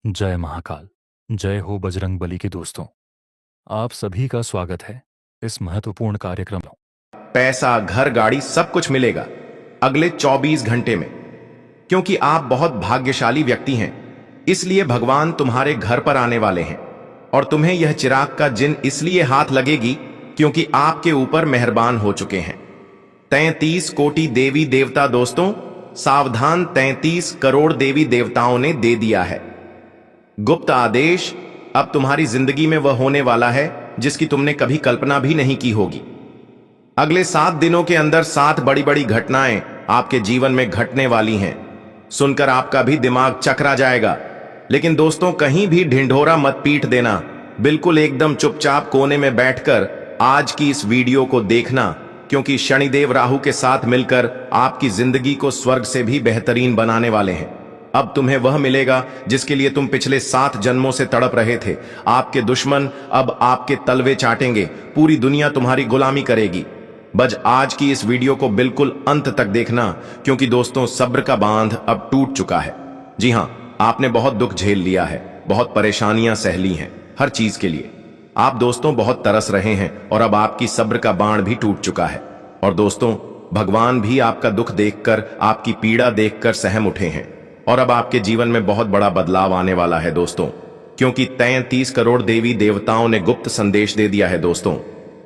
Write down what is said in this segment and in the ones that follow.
जय महाकाल। जय हो बजरंग बली के दोस्तों। आप सभी का स्वागत है इस महत्वपूर्ण कार्यक्रम में। पैसा, घर, गाड़ी सब कुछ मिलेगा अगले 24 घंटे में। क्योंकि आप बहुत भाग्यशाली व्यक्ति हैं, इसलिए भगवान तुम्हारे घर पर आने वाले हैं। और तुम्हें यह चिराग का जिन इसलिए हाथ लगेगी क्योंकि आपके ऊपर मेहरबान हो चुके हैं 33 कोटि देवी देवता। दोस्तों सावधान, 33 करोड़ देवी देवताओं ने दे दिया है गुप्त आदेश। अब तुम्हारी जिंदगी में वह होने वाला है जिसकी तुमने कभी कल्पना भी नहीं की होगी। अगले 7 दिनों के अंदर 7 बड़ी बड़ी घटनाएं आपके जीवन में घटने वाली हैं। सुनकर आपका भी दिमाग चकरा जाएगा। लेकिन दोस्तों कहीं भी ढिंढोरा मत पीट देना, बिल्कुल एकदम चुपचाप कोने में बैठकर आज की इस वीडियो को देखना, क्योंकि शनिदेव राहु के साथ मिलकर आपकी जिंदगी को स्वर्ग से भी बेहतरीन बनाने वाले हैं। अब तुम्हें वह मिलेगा जिसके लिए तुम पिछले 7 जन्मों से तड़प रहे थे। आपके दुश्मन अब आपके तलवे चाटेंगे, पूरी दुनिया तुम्हारी गुलामी करेगी। बस आज की इस वीडियो को बिल्कुल अंत तक देखना, क्योंकि दोस्तों सब्र का बांध अब टूट चुका है। जी हां, आपने बहुत दुख झेल लिया है, बहुत परेशानियां सह ली हैं हर चीज के लिए। आप दोस्तों बहुत तरस रहे हैं और अब आपकी सब्र का बाण भी टूट चुका है। और दोस्तों भगवान भी आपका दुख देखकर, आपकी पीड़ा देखकर सहम उठे हैं। और अब आपके जीवन में बहुत बड़ा बदलाव आने वाला है दोस्तों, क्योंकि 33 करोड़ देवी देवताओं ने गुप्त संदेश दे दिया है। दोस्तों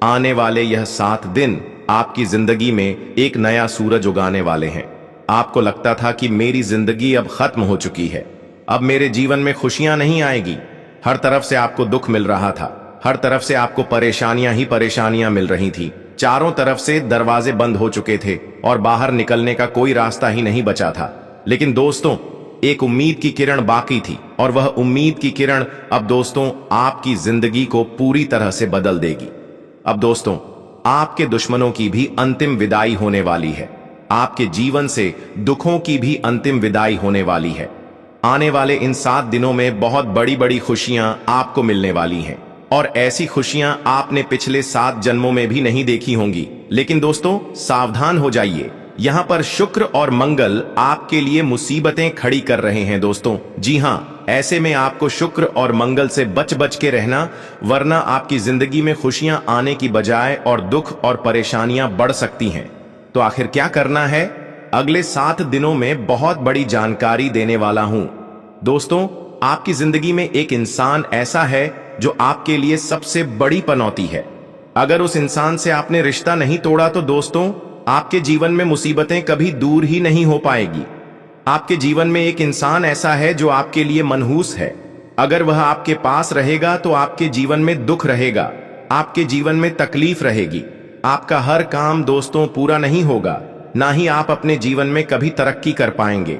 आने वाले यह 7 दिन आपकी जिंदगी में एक नया सूरज उगाने वाले हैं। आपको लगता था कि मेरी जिंदगी अब खत्म हो चुकी है, अब मेरे जीवन में खुशियां नहीं आएगी। हर तरफ से आपको दुख मिल रहा था, हर तरफ से आपको परेशानियां ही परेशानियां मिल रही थी। चारों तरफ से दरवाजे बंद हो चुके थे और बाहर निकलने का कोई रास्ता ही नहीं बचा था। लेकिन दोस्तों एक उम्मीद की किरण बाकी थी, और वह उम्मीद की किरण अब दोस्तों आपकी जिंदगी को पूरी तरह से बदल देगी। अब दोस्तों आपके दुश्मनों की भी अंतिम विदाई होने वाली है। आपके जीवन से दुखों की भी अंतिम विदाई होने वाली है। आने वाले इन 7 दिनों में बहुत बड़ी बड़ी खुशियां आपको मिलने वाली हैं, और ऐसी खुशियां आपने पिछले 7 जन्मों में भी नहीं देखी होंगी। लेकिन दोस्तों सावधान हो जाइए, यहां पर शुक्र और मंगल आपके लिए मुसीबतें खड़ी कर रहे हैं। दोस्तों जी हां, ऐसे में आपको शुक्र और मंगल से बच बच के रहना, वरना आपकी जिंदगी में खुशियां आने की बजाय और दुख और परेशानियां बढ़ सकती हैं। तो आखिर क्या करना है? अगले 7 दिनों में बहुत बड़ी जानकारी देने वाला हूं। दोस्तों आपकी जिंदगी में एक इंसान ऐसा है जो आपके लिए सबसे बड़ी पनौती है। अगर उस इंसान से आपने रिश्ता नहीं तोड़ा तो दोस्तों आपके जीवन में मुसीबतें कभी दूर ही नहीं हो पाएगी। आपके जीवन में एक इंसान ऐसा है जो आपके लिए मनहूस है। अगर वह आपके पास रहेगा तो आपके जीवन में दुख रहेगा, आपके जीवन में तकलीफ रहेगी। आपका हर काम दोस्तों पूरा नहीं होगा, ना ही आप अपने जीवन में कभी तरक्की कर पाएंगे,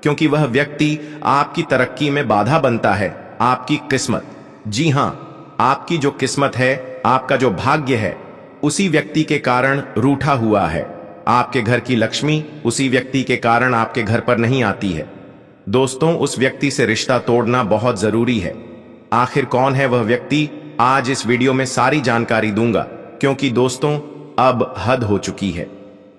क्योंकि वह व्यक्ति आपकी तरक्की में बाधा बनता है, आपकी किस्मत। जी हां, आपकी जो किस्मत है, आपका जो भाग्य है, उसी व्यक्ति के कारण रूठा हुआ है। आपके घर की लक्ष्मी उसी व्यक्ति के कारण आपके घर पर नहीं आती है। दोस्तों उस व्यक्ति से रिश्ता तोड़ना बहुत जरूरी है। आखिर कौन है वह व्यक्ति? आज इस वीडियो में सारी जानकारी दूंगा, क्योंकि दोस्तों अब हद हो चुकी है।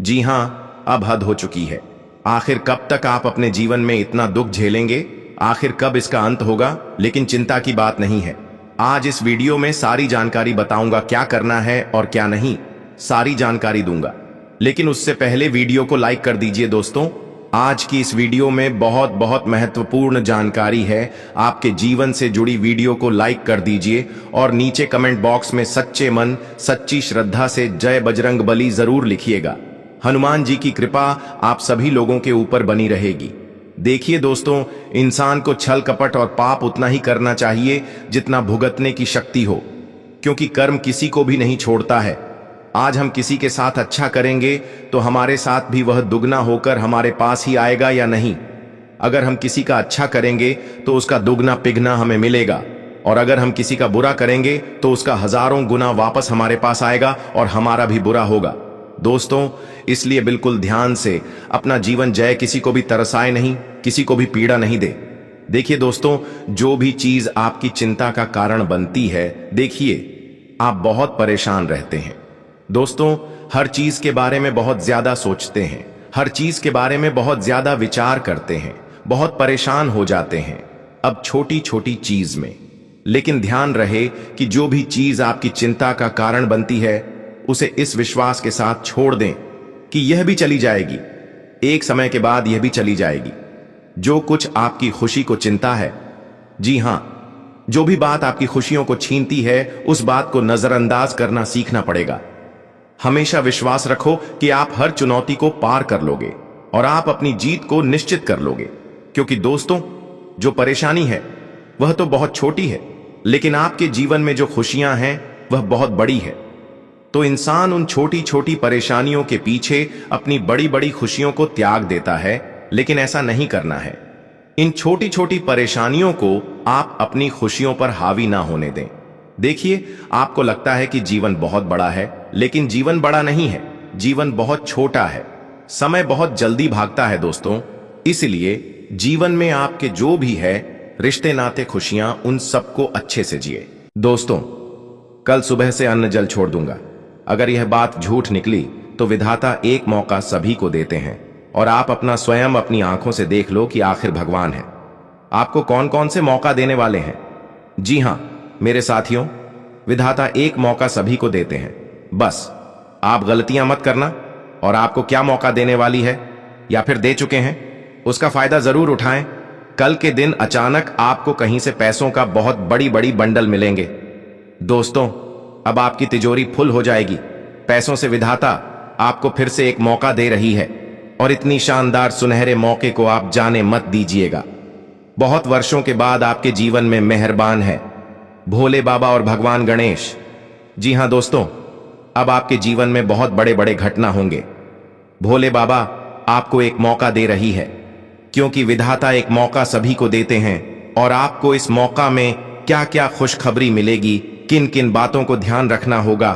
जी हां, अब हद हो चुकी है। आखिर कब तक आप अपने जीवन में इतना दुख झेलेंगे? आखिर कब इसका अंत होगा? लेकिन चिंता की बात नहीं है। आज इस वीडियो में सारी जानकारी बताऊंगा, क्या करना है और क्या नहीं, सारी जानकारी दूंगा। लेकिन उससे पहले वीडियो को लाइक कर दीजिए। दोस्तों आज की इस वीडियो में बहुत बहुत महत्वपूर्ण जानकारी है। आपके जीवन से जुड़ी वीडियो को लाइक कर दीजिए और नीचे कमेंट बॉक्स में सच्चे मन सच्ची श्रद्धा से जय बजरंग बली जरूर लिखिएगा। हनुमान जी की कृपा आप सभी लोगों के ऊपर बनी रहेगी। देखिए दोस्तों, इंसान को छल कपट और पाप उतना ही करना चाहिए जितना भुगतने की शक्ति हो, क्योंकि कर्म किसी को भी नहीं छोड़ता है। आज हम किसी के साथ अच्छा करेंगे तो हमारे साथ भी वह दुगना होकर हमारे पास ही आएगा या नहीं। अगर हम किसी का अच्छा करेंगे तो उसका दुगना पिघना हमें मिलेगा, और अगर हम किसी का बुरा करेंगे तो उसका हजारों गुना वापस हमारे पास आएगा और हमारा भी बुरा होगा। दोस्तों इसलिए बिल्कुल ध्यान से अपना जीवन जय किसी को भी तरसाए नहीं, किसी को भी पीड़ा नहीं दे। देखिए दोस्तों, जो भी चीज आपकी चिंता का कारण बनती है, देखिए आप बहुत परेशान रहते हैं। दोस्तों हर चीज के बारे में बहुत ज्यादा सोचते हैं, हर चीज के बारे में बहुत ज्यादा विचार करते हैं, बहुत परेशान हो जाते हैं। अब छोटी छोटी चीज में। लेकिन ध्यान रहे कि जो भी चीज आपकी चिंता का कारण बनती है, उसे इस विश्वास के साथ छोड़ दें कि यह भी चली जाएगी, एक समय के बाद यह भी चली जाएगी। जो कुछ आपकी खुशी को चिंता है, जी हां, जो भी बात आपकी खुशियों को छीनती है, उस बात को नजरअंदाज करना सीखना पड़ेगा। हमेशा विश्वास रखो कि आप हर चुनौती को पार कर लोगे और आप अपनी जीत को निश्चित कर लोगे। क्योंकि दोस्तों, जो परेशानी है वह तो बहुत छोटी है, लेकिन आपके जीवन में जो खुशियां हैं वह बहुत बड़ी है। तो इंसान उन छोटी छोटी परेशानियों के पीछे अपनी बड़ी बड़ी खुशियों को त्याग देता है, लेकिन ऐसा नहीं करना है। इन छोटी छोटी परेशानियों को आप अपनी खुशियों पर हावी ना होने दें। देखिए, आपको लगता है कि जीवन बहुत बड़ा है, लेकिन जीवन बड़ा नहीं है, जीवन बहुत छोटा है। समय बहुत जल्दी भागता है दोस्तों। इसलिए जीवन में आपके जो भी है, रिश्ते नाते खुशियां, उन सबको अच्छे से जिए। दोस्तों, कल सुबह से अन्न जल छोड़ दूंगा। अगर यह बात झूठ निकली तो विधाता एक मौका सभी को देते हैं, और आप अपना स्वयं अपनी आंखों से देख लो कि आखिर भगवान है आपको कौन कौन से मौका देने वाले हैं। जी हां मेरे साथियों, विधाता एक मौका सभी को देते हैं। बस आप गलतियां मत करना, और आपको क्या मौका देने वाली है या फिर दे चुके हैं, उसका फायदा जरूर उठाएं। कल के दिन अचानक आपको कहीं से पैसों का बहुत बड़ी बड़ी बंडल मिलेंगे। दोस्तों, अब आपकी तिजोरी फुल हो जाएगी। पैसों से विधाता आपको फिर से एक मौका दे रही है, और इतनी शानदार सुनहरे मौके को आप जाने मत दीजिएगा। बहुत वर्षों के बाद आपके जीवन में मेहरबान है भोले बाबा और भगवान गणेश। जी हां दोस्तों, अब आपके जीवन में बहुत बड़े बड़े घटना होंगे। भोले बाबा आपको एक मौका दे रही है, क्योंकि विधाता एक मौका सभी को देते हैं, और आपको इस मौका में क्या क्या खुशखबरी मिलेगी, किन किन बातों को ध्यान रखना होगा,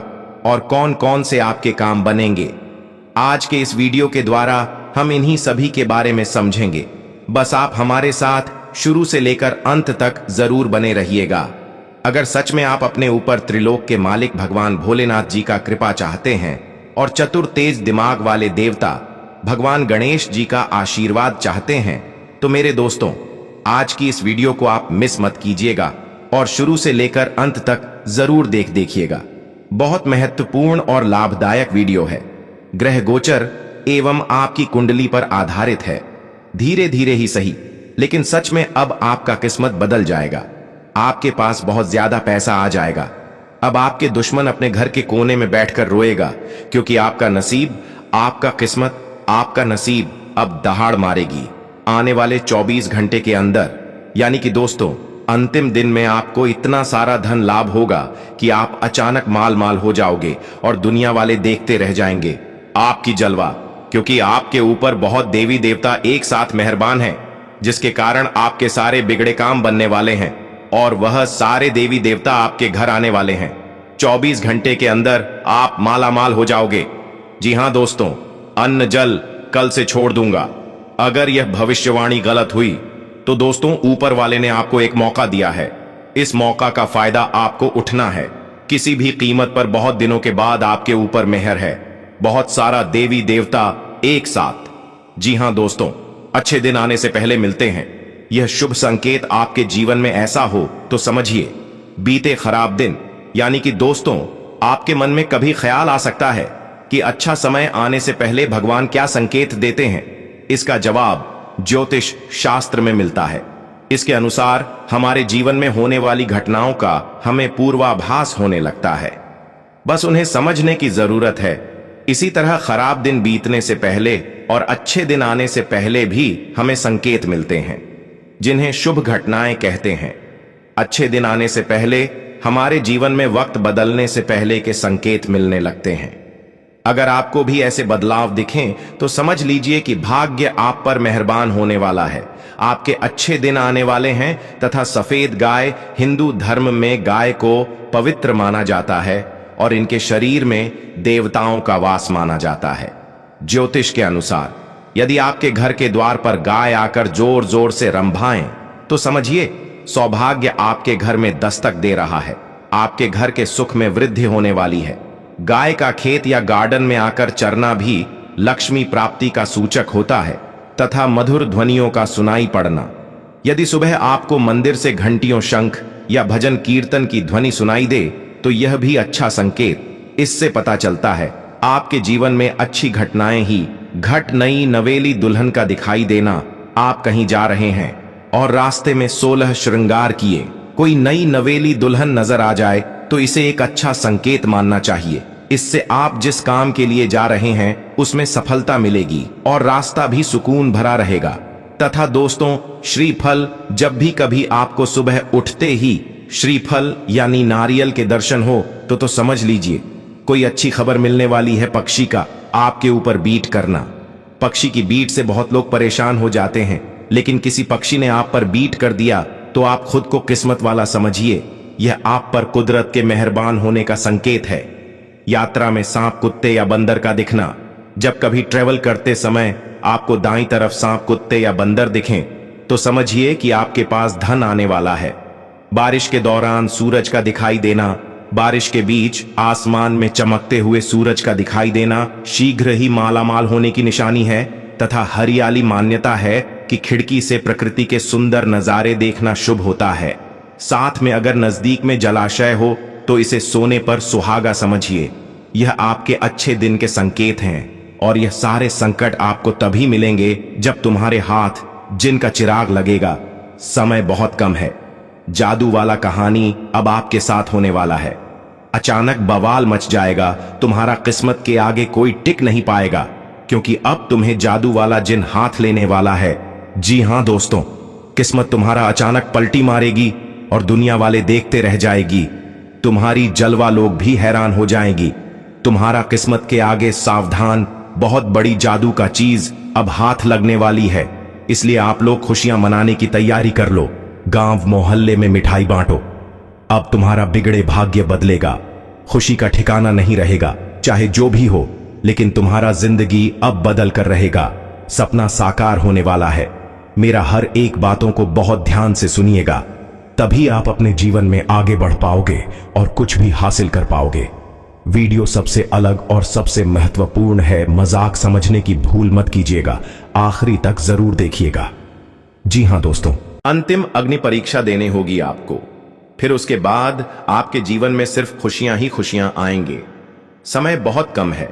और कौन कौन से आपके काम बनेंगे, आज के इस वीडियो के द्वारा हम इन्हीं सभी के बारे में समझेंगे। बस आप हमारे साथ शुरू से लेकर अंत तक जरूर बने रहिएगा। अगर सच में आप अपने ऊपर त्रिलोक के मालिक भगवान भोलेनाथ जी का कृपा चाहते हैं, और चतुर तेज दिमाग वाले देवता भगवान गणेश जी का आशीर्वाद चाहते हैं, तो मेरे दोस्तों, आज की इस वीडियो को आप मिस मत कीजिएगा, और शुरू से लेकर अंत तक जरूर देखिएगा। बहुत महत्वपूर्ण और लाभदायक वीडियो है। ग्रह गोचर एवं आपकी कुंडली पर आधारित है। धीरे धीरे ही सही, लेकिन सच में अब आपका किस्मत बदल जाएगा। आपके पास बहुत ज्यादा पैसा आ जाएगा। अब आपके दुश्मन अपने घर के कोने में बैठकर रोएगा, क्योंकि आपका नसीब, आपका किस्मत, आपका नसीब अब दहाड़ मारेगी। आने वाले 24 घंटे के अंदर, यानी कि दोस्तों अंतिम दिन में, आपको इतना सारा धन लाभ होगा कि आप अचानक माल माल हो जाओगे, और दुनिया वाले देखते रह जाएंगे आपकी जलवा। क्योंकि आपके ऊपर बहुत देवी देवता एक साथ मेहरबान हैं, जिसके कारण आपके सारे बिगड़े काम बनने वाले हैं, और वह सारे देवी देवता आपके घर आने वाले हैं। 24 घंटे के अंदर आप माला माल हो जाओगे। जी हां दोस्तों, अन्न जल कल से छोड़ दूंगा। अगर यह भविष्यवाणी गलत हुई तो दोस्तों, ऊपर वाले ने आपको एक मौका दिया है। इस मौका का फायदा आपको उठना है। किसी भी कीमत पर बहुत दिनों के बाद आपके ऊपर मेहर है, बहुत सारा देवी देवता एक साथ। जी हां दोस्तों, अच्छे दिन आने से पहले मिलते हैं। यह शुभ संकेत आपके जीवन में ऐसा हो तो समझिए, बीते खराब दिन, यानी कि दोस्तों, आपके मन में कभी ख्याल आ सकता है कि अच्छा समय आने से पहले भगवान क्या संकेत देते हैं। इसका जवाब ज्योतिष शास्त्र में मिलता है। इसके अनुसार हमारे जीवन में होने वाली घटनाओं का हमें पूर्वाभास होने लगता है, बस उन्हें समझने की जरूरत है। इसी तरह खराब दिन बीतने से पहले और अच्छे दिन आने से पहले भी हमें संकेत मिलते हैं, जिन्हें शुभ घटनाएं कहते हैं। अच्छे दिन आने से पहले हमारे जीवन में वक्त बदलने से पहले के संकेत मिलने लगते हैं। अगर आपको भी ऐसे बदलाव दिखें तो समझ लीजिए कि भाग्य आप पर मेहरबान होने वाला है। आपके अच्छे दिन आने वाले हैं। तथा सफेद गाय, हिंदू धर्म में गाय को पवित्र माना जाता है, और इनके शरीर में देवताओं का वास माना जाता है। ज्योतिष के अनुसार यदि आपके घर के द्वार पर गाय आकर जोर जोर से रंभाएं, तो समझिए सौभाग्य आपके घर में दस्तक दे रहा है। आपके घर के सुख में वृद्धि होने वाली है। गाय का खेत या गार्डन में आकर चरना भी लक्ष्मी प्राप्ति का सूचक होता है, तथा मधुर ध्वनियों का सुनाई पड़ना यदि सुबह आपको मंदिर से घंटियों, शंख या भजन कीर्तन की ध्वनि सुनाई दे तो यह भी अच्छा संकेत। इससे पता चलता है आपके जीवन में अच्छी घटनाएं ही घट। नई नवेली दुल्हन का दिखाई देना, आप कहीं जा रहे हैं और रास्ते में 16 श्रृंगार किए कोई नई नवेली दुल्हन नजर आ जाए तो इसे एक अच्छा संकेत मानना चाहिए। इससे आप जिस काम के लिए जा रहे हैं उसमें सफलता मिलेगी और रास्ता भी सुकून भरा रहेगा। तथा दोस्तों, श्रीफल, जब भी कभी आपको सुबह उठते ही श्रीफल यानी नारियल के दर्शन हो तो समझ लीजिए कोई अच्छी खबर मिलने वाली है। पक्षी का आपके ऊपर बीट करना, पक्षी की बीट से बहुत लोग परेशान हो जाते हैं, लेकिन किसी पक्षी ने आप पर बीट कर दिया तो आप खुद को किस्मत वाला समझिए। यह आप पर कुदरत के मेहरबान होने का संकेत है। यात्रा में सांप, कुत्ते या बंदर का दिखना, जब कभी ट्रेवल करते समय आपको दाईं तरफ सांप, कुत्ते या बंदर दिखें तो समझिए कि आपके पास धन आने वाला है। बारिश के दौरान सूरज का दिखाई देना, बारिश के बीच आसमान में चमकते हुए सूरज का दिखाई देना शीघ्र ही मालामाल होने की निशानी है। तथा हरियाली, मान्यता है कि खिड़की से प्रकृति के सुंदर नजारे देखना शुभ होता है। साथ में अगर नजदीक में जलाशय हो तो इसे सोने पर सुहागा समझिए। यह आपके अच्छे दिन के संकेत हैं और यह सारे संकट आपको तभी मिलेंगे जब तुम्हारे हाथ जिनका चिराग लगेगा। समय बहुत कम है। जादू वाला कहानी अब आपके साथ होने वाला है। अचानक बवाल मच जाएगा, तुम्हारा किस्मत के आगे कोई टिक नहीं पाएगा, क्योंकि अब तुम्हें जादू वाला जिन हाथ लेने वाला है। जी हां दोस्तों, किस्मत तुम्हारा अचानक पलटी मारेगी और दुनिया वाले देखते रह जाएगी। तुम्हारी जलवा लोग भी हैरान हो जाएंगी। तुम्हारा किस्मत के आगे सावधान, बहुत बड़ी जादू का चीज अब हाथ लगने वाली है। इसलिए आप लोग खुशियां मनाने की तैयारी कर लो। गांव मोहल्ले में मिठाई बांटो। अब तुम्हारा बिगड़े भाग्य बदलेगा। खुशी का ठिकाना नहीं रहेगा, चाहे जो भी हो, लेकिन तुम्हारा जिंदगी अब बदल कर रहेगा। सपना साकार होने वाला है। मेरा हर एक बातों को बहुत ध्यान से सुनिएगा, तभी आप अपने जीवन में आगे बढ़ पाओगे और कुछ भी हासिल कर पाओगे। वीडियो सबसे अलग और सबसे महत्वपूर्ण है, मजाक समझने की भूल मत कीजिएगा, आखिरी तक जरूर देखिएगा। जी हां दोस्तों, अंतिम अग्नि परीक्षा देने होगी आपको। फिर उसके बाद आपके जीवन में सिर्फ खुशियां ही खुशियां आएंगे। समय बहुत कम है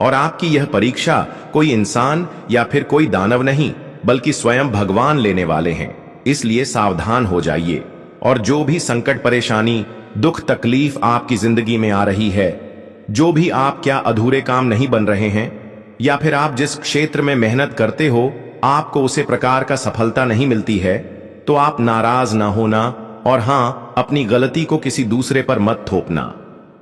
और आपकी यह परीक्षा कोई इंसान या फिर कोई दानव नहीं, बल्कि स्वयं भगवान लेने वाले हैं। इसलिए सावधान हो जाइए और जो भी संकट, परेशानी, दुख, तकलीफ आपकी जिंदगी में आ रही है, जो भी आप क्या अधूरे काम नहीं बन रहे हैं, या फिर आप जिस क्षेत्र में मेहनत करते हो आपको उसे प्रकार का सफलता नहीं मिलती है, तो आप नाराज ना होना और हां, अपनी गलती को किसी दूसरे पर मत थोपना।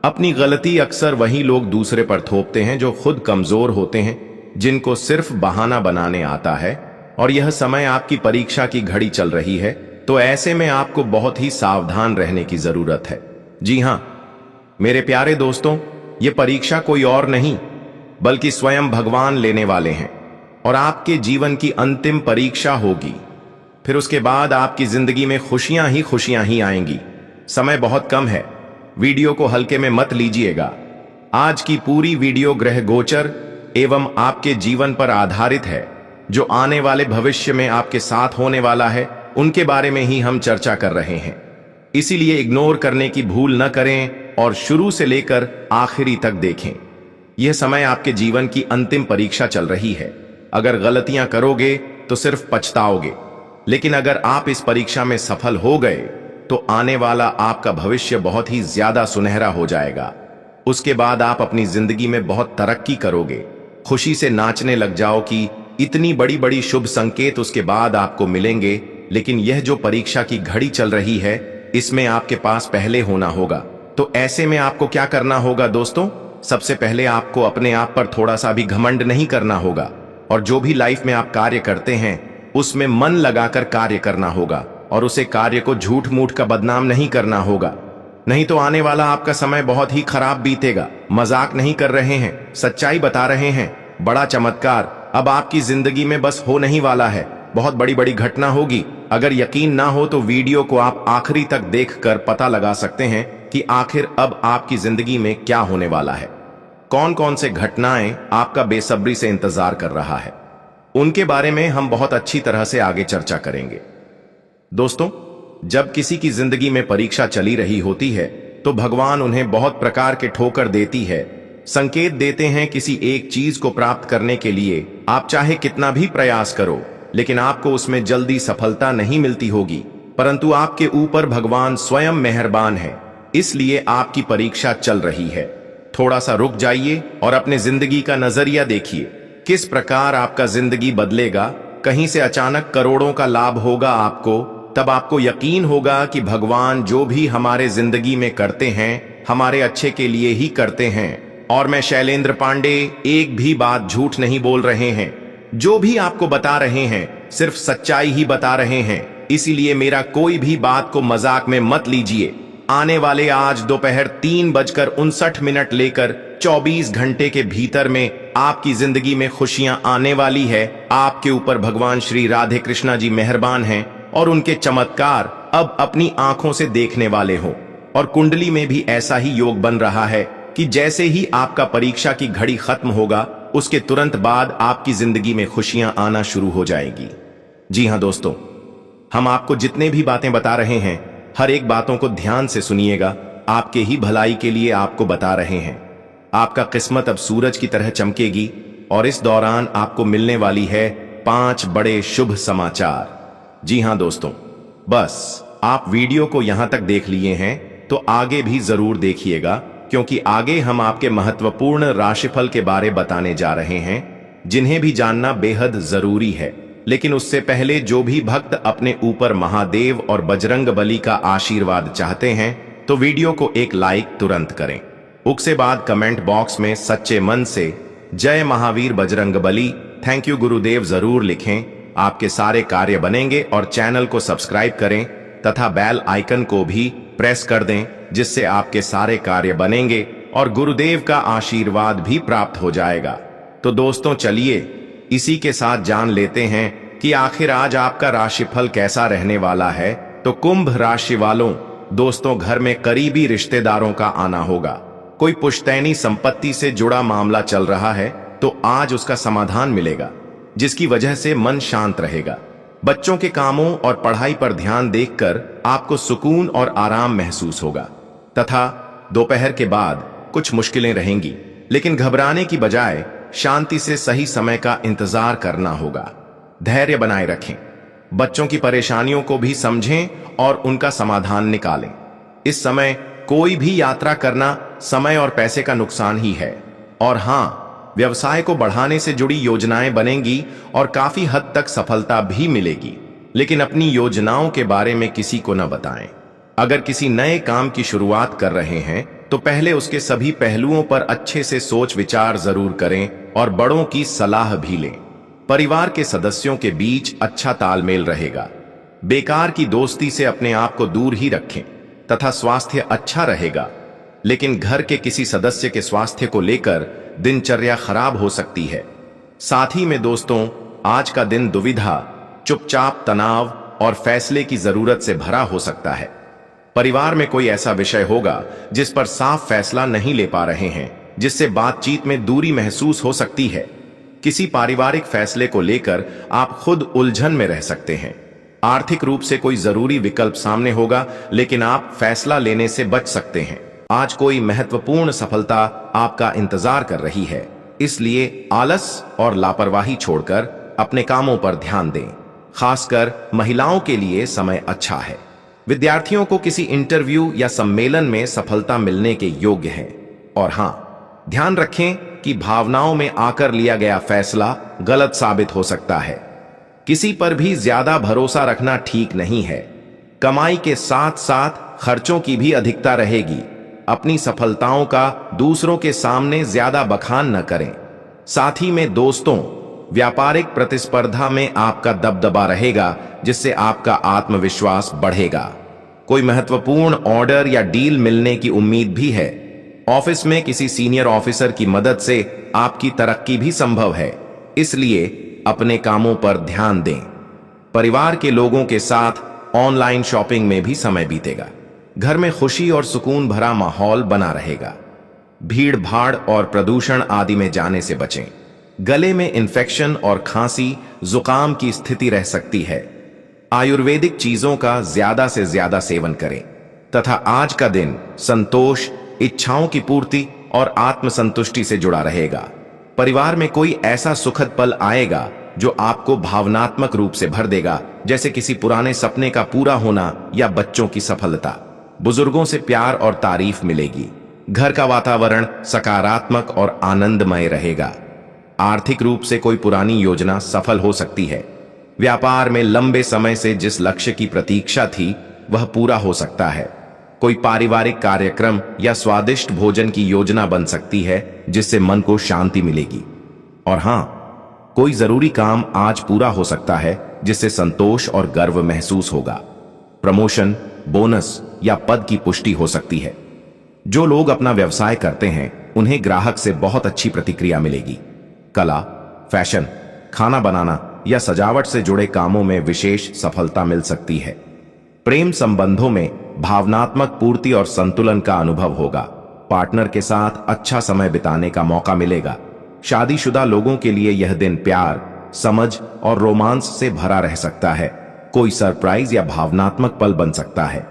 अपनी गलती अक्सर वही लोग दूसरे पर थोपते हैं जो खुद कमजोर होते हैं, जिनको सिर्फ बहाना बनाने आता है। और यह समय आपकी परीक्षा की घड़ी चल रही है, तो ऐसे में आपको बहुत ही सावधान रहने की जरूरत है। जी हां मेरे प्यारे दोस्तों, ये परीक्षा कोई और नहीं बल्कि स्वयं भगवान लेने वाले हैं और आपके जीवन की अंतिम परीक्षा होगी। फिर उसके बाद आपकी जिंदगी में खुशियां ही आएंगी। समय बहुत कम है, वीडियो को हल्के में मत लीजिएगा। आज की पूरी वीडियो ग्रह गोचर एवं आपके जीवन पर आधारित है। जो आने वाले भविष्य में आपके साथ होने वाला है उनके बारे में ही हम चर्चा कर रहे हैं। इसीलिए इग्नोर करने की भूल न करें और शुरू से लेकर आखिरी तक देखें। यह समय आपके जीवन की अंतिम परीक्षा चल रही है। अगर गलतियां करोगे तो सिर्फ पछताओगे, लेकिन अगर आप इस परीक्षा में सफल हो गए तो आने वाला आपका भविष्य बहुत ही ज्यादा सुनहरा हो जाएगा। उसके बाद आप अपनी जिंदगी में बहुत तरक्की करोगे। खुशी से नाचने लग जाओ कि इतनी बड़ी बड़ी शुभ संकेत उसके बाद आपको मिलेंगे। लेकिन यह जो परीक्षा की घड़ी चल रही है, इसमें आपके पास पहले होना होगा। तो ऐसे में आपको क्या करना होगा दोस्तों? सबसे पहले आपको अपने आप पर थोड़ा सा भी घमंड नहीं करना होगा और जो भी लाइफ में आप कार्य करते हैं उसमें मन लगाकर कार्य करना होगा और उसे कार्य को झूठ मूठ का बदनाम नहीं करना होगा। नहीं तो आने वाला आपका समय बहुत ही खराब बीतेगा। मजाक नहीं कर रहे हैं, सच्चाई बता रहे हैं। बड़ा चमत्कार अब आपकी जिंदगी में बस हो नहीं वाला है, बहुत बड़ी बड़ी घटना होगी। अगर यकीन ना हो तो वीडियो को आप आखिरी तक देखकर पता लगा सकते हैं कि आखिर अब आपकी जिंदगी में क्या होने वाला है। कौन कौन से घटनाएं आपका बेसब्री से इंतजार कर रहा है, उनके बारे में हम बहुत अच्छी तरह से आगे चर्चा करेंगे। दोस्तों, जब किसी की जिंदगी में परीक्षा चली रही होती है तो भगवान उन्हें बहुत प्रकार के ठोकर देती है, संकेत देते हैं। किसी एक चीज को प्राप्त करने के लिए आप चाहे कितना भी प्रयास करो, लेकिन आपको उसमें जल्दी सफलता नहीं मिलती होगी, परंतु आपके ऊपर भगवान स्वयं मेहरबान है, इसलिए आपकी परीक्षा चल रही है। थोड़ा सा रुक जाइए और अपने जिंदगी का नजरिया देखिए, किस प्रकार आपका जिंदगी बदलेगा। कहीं से अचानक करोड़ों का लाभ होगा आपको, तब आपको यकीन होगा कि भगवान जो भी हमारे जिंदगी में करते हैं हमारे अच्छे के लिए ही करते हैं। और मैं शैलेंद्र पांडे एक भी बात झूठ नहीं बोल रहे हैं, जो भी आपको बता रहे हैं सिर्फ सच्चाई ही बता रहे हैं, इसीलिए मेरा कोई भी बात को मजाक में मत लीजिए। आने वाले आज दोपहर 3:59 लेकर 24 घंटे के भीतर में आपकी जिंदगी में खुशियां आने वाली है। आपके ऊपर भगवान श्री राधे कृष्णा जी मेहरबान हैं और उनके चमत्कार अब अपनी आंखों से देखने वाले हो। और कुंडली में भी ऐसा ही योग बन रहा है कि जैसे ही आपका परीक्षा की घड़ी खत्म होगा उसके तुरंत बाद आपकी जिंदगी में खुशियां आना शुरू हो जाएगी। जी हां दोस्तों, हम आपको जितने भी बातें बता रहे हैं हर एक बातों को ध्यान से सुनिएगा, आपके ही भलाई के लिए आपको बता रहे हैं। आपका किस्मत अब सूरज की तरह चमकेगी और इस दौरान आपको मिलने वाली है 5 बड़े शुभ समाचार। जी हां दोस्तों, बस आप वीडियो को यहां तक देख लिए हैं तो आगे भी जरूर देखिएगा, क्योंकि आगे हम आपके महत्वपूर्ण राशिफल के बारे बताने जा रहे हैं, जिन्हें भी जानना बेहद जरूरी है। लेकिन उससे पहले जो भी भक्त अपने ऊपर महादेव और बजरंग बली का आशीर्वाद चाहते हैं तो वीडियो को एक लाइक तुरंत करें। उसके बाद कमेंट बॉक्स में सच्चे मन से जय महावीर बजरंग बली, थैंक यू गुरुदेव जरूर लिखें। आपके सारे कार्य बनेंगे। और चैनल को सब्सक्राइब करें तथा बेल आइकन को भी प्रेस कर दें, जिससे आपके सारे कार्य बनेंगे और गुरुदेव का आशीर्वाद भी प्राप्त हो जाएगा। तो दोस्तों चलिए इसी के साथ जान लेते हैं कि आखिर आज आपका राशिफल कैसा रहने वाला है। तो कुंभ राशि वालों, दोस्तों घर में करीबी रिश्तेदारों का आना होगा। कोई पुश्तैनी संपत्ति से जुड़ा मामला चल रहा है तो आज उसका समाधान मिलेगा, जिसकी वजह से मन शांत रहेगा। बच्चों के कामों और पढ़ाई पर ध्यान देखकर आपको सुकून और आराम महसूस होगा। तथा दोपहर के बाद कुछ मुश्किलें रहेंगी, लेकिन घबराने की बजाय शांति से सही समय का इंतजार करना होगा। धैर्य बनाए रखें, बच्चों की परेशानियों को भी समझें और उनका समाधान निकालें। इस समय कोई भी यात्रा करना समय और पैसे का नुकसान ही है। और हां, व्यवसाय को बढ़ाने से जुड़ी योजनाएं बनेंगी और काफी हद तक सफलता भी मिलेगी, लेकिन अपनी योजनाओं के बारे में किसी को न बताएं। अगर किसी नए काम की शुरुआत कर रहे हैं तो पहले उसके सभी पहलुओं पर अच्छे से सोच विचार जरूर करें और बड़ों की सलाह भी लें। परिवार के सदस्यों के बीच अच्छा तालमेल रहेगा। बेकार की दोस्ती से अपने आप को दूर ही रखें तथा स्वास्थ्य अच्छा रहेगा, लेकिन घर के किसी सदस्य के स्वास्थ्य को लेकर दिनचर्या खराब हो सकती है। साथ ही में दोस्तों आज का दिन दुविधा, चुपचाप, तनाव और फैसले की जरूरत से भरा हो सकता है। परिवार में कोई ऐसा विषय होगा जिस पर साफ फैसला नहीं ले पा रहे हैं, जिससे बातचीत में दूरी महसूस हो सकती है। किसी पारिवारिक फैसले को लेकर आप खुद उलझन में रह सकते हैं। आर्थिक रूप से कोई जरूरी विकल्प सामने होगा, लेकिन आप फैसला लेने से बच सकते हैं। आज कोई महत्वपूर्ण सफलता आपका इंतजार कर रही है, इसलिए आलस और लापरवाही छोड़कर अपने कामों पर ध्यान दें। खासकर महिलाओं के लिए समय अच्छा है। विद्यार्थियों को किसी इंटरव्यू या सम्मेलन में सफलता मिलने के योग्य है। और हां, ध्यान रखें कि भावनाओं में आकर लिया गया फैसला गलत साबित हो सकता है। किसी पर भी ज्यादा भरोसा रखना ठीक नहीं है। कमाई के साथ साथ खर्चों की भी अधिकता रहेगी। अपनी सफलताओं का दूसरों के सामने ज्यादा बखान न करें। साथ ही में दोस्तों, व्यापारिक प्रतिस्पर्धा में आपका दबदबा रहेगा, जिससे आपका आत्मविश्वास बढ़ेगा। कोई महत्वपूर्ण ऑर्डर या डील मिलने की उम्मीद भी है। ऑफिस में किसी सीनियर ऑफिसर की मदद से आपकी तरक्की भी संभव है, इसलिए अपने कामों पर ध्यान दें। परिवार के लोगों के साथ ऑनलाइन शॉपिंग में भी समय बीतेगा। घर में खुशी और सुकून भरा माहौल बना रहेगा। भीड़ भाड़ और प्रदूषण आदि में जाने से बचें। गले में इन्फेक्शन और खांसी, जुकाम की स्थिति रह सकती है। आयुर्वेदिक चीजों का ज्यादा से ज्यादा सेवन करें तथा आज का दिन संतोष, इच्छाओं की पूर्ति और आत्मसंतुष्टि से जुड़ा रहेगा। परिवार में कोई ऐसा सुखद पल आएगा जो आपको भावनात्मक रूप से भर देगा, जैसे किसी पुराने सपने का पूरा होना या बच्चों की सफलता। बुजुर्गों से प्यार और तारीफ मिलेगी। घर का वातावरण सकारात्मक और आनंदमय रहेगा। आर्थिक रूप से कोई पुरानी योजना सफल हो सकती है। व्यापार में लंबे समय से जिस लक्ष्य की प्रतीक्षा थी वह पूरा हो सकता है। कोई पारिवारिक कार्यक्रम या स्वादिष्ट भोजन की योजना बन सकती है जिससे मन को शांति मिलेगी। और हां, कोई जरूरी काम आज पूरा हो सकता है जिससे संतोष और गर्व महसूस होगा। प्रमोशन, बोनस या पद की पुष्टि हो सकती है। जो लोग अपना व्यवसाय करते हैं उन्हें ग्राहक से बहुत अच्छी प्रतिक्रिया मिलेगी। कला, फैशन, खाना बनाना या सजावट से जुड़े कामों में विशेष सफलता मिल सकती है। प्रेम संबंधों में भावनात्मक पूर्ति और संतुलन का अनुभव होगा। पार्टनर के साथ अच्छा समय बिताने का मौका मिलेगा। शादीशुदा लोगों के लिए यह दिन प्यार, समझ और रोमांस से भरा रह सकता है। कोई सरप्राइज या भावनात्मक पल बन सकता है।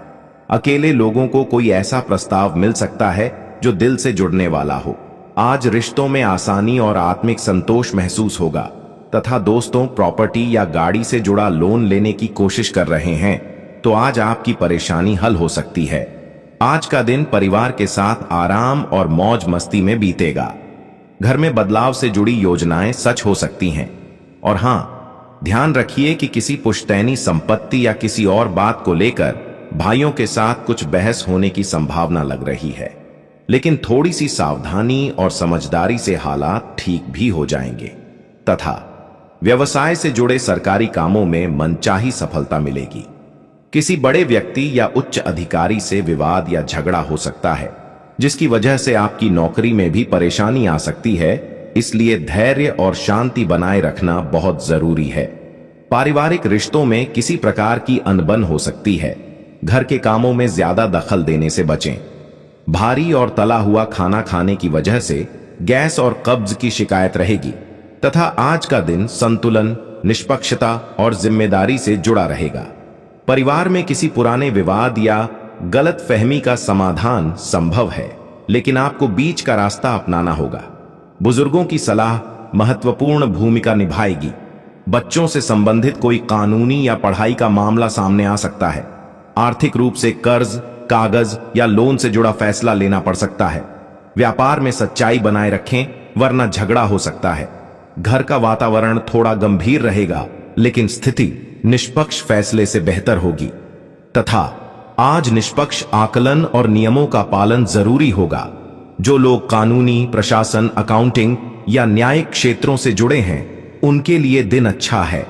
अकेले लोगों को कोई ऐसा प्रस्ताव मिल सकता है जो दिल से जुड़ने वाला हो। आज रिश्तों में आसानी और आत्मिक संतोष महसूस होगा तथा दोस्तों, प्रॉपर्टी या गाड़ी से जुड़ा लोन लेने की कोशिश कर रहे हैं तो आज आपकी परेशानी हल हो सकती है। आज का दिन परिवार के साथ आराम और मौज मस्ती में बीतेगा। घर में बदलाव से जुड़ी योजनाएं सच हो सकती हैं। और हां, ध्यान रखिए कि किसी पुश्तैनी संपत्ति या किसी और बात को लेकर भाइयों के साथ कुछ बहस होने की संभावना लग रही है, लेकिन थोड़ी सी सावधानी और समझदारी से हालात ठीक भी हो जाएंगे। तथा व्यवसाय से जुड़े सरकारी कामों में मनचाही सफलता मिलेगी। किसी बड़े व्यक्ति या उच्च अधिकारी से विवाद या झगड़ा हो सकता है जिसकी वजह से आपकी नौकरी में भी परेशानी आ सकती है, इसलिए धैर्य और शांति बनाए रखना बहुत जरूरी है। पारिवारिक रिश्तों में किसी प्रकार की अनबन हो सकती है। घर के कामों में ज्यादा दखल देने से बचें। भारी और तला हुआ खाना खाने की वजह से गैस और कब्ज की शिकायत रहेगी तथा आज का दिन संतुलन, निष्पक्षता और जिम्मेदारी से जुड़ा रहेगा। परिवार में किसी पुराने विवाद या गलत फहमी का समाधान संभव है, लेकिन आपको बीच का रास्ता अपनाना होगा। बुजुर्गों की सलाह महत्वपूर्ण भूमिका निभाएगी। बच्चों से संबंधित कोई कानूनी या पढ़ाई का मामला सामने आ सकता है। आर्थिक रूप से कर्ज, कागज या लोन से जुड़ा फैसला लेना पड़ सकता है। व्यापार में सच्चाई बनाए रखें, वरना झगड़ा हो सकता है। घर का वातावरण थोड़ा गंभीर रहेगा, लेकिन स्थिति निष्पक्ष फैसले से बेहतर होगी। तथा आज निष्पक्ष आकलन और नियमों का पालन जरूरी होगा। जो लोग कानूनी, प्रशासन, अकाउंटिंग या न्यायिक क्षेत्रों से जुड़े हैं उनके लिए दिन अच्छा है।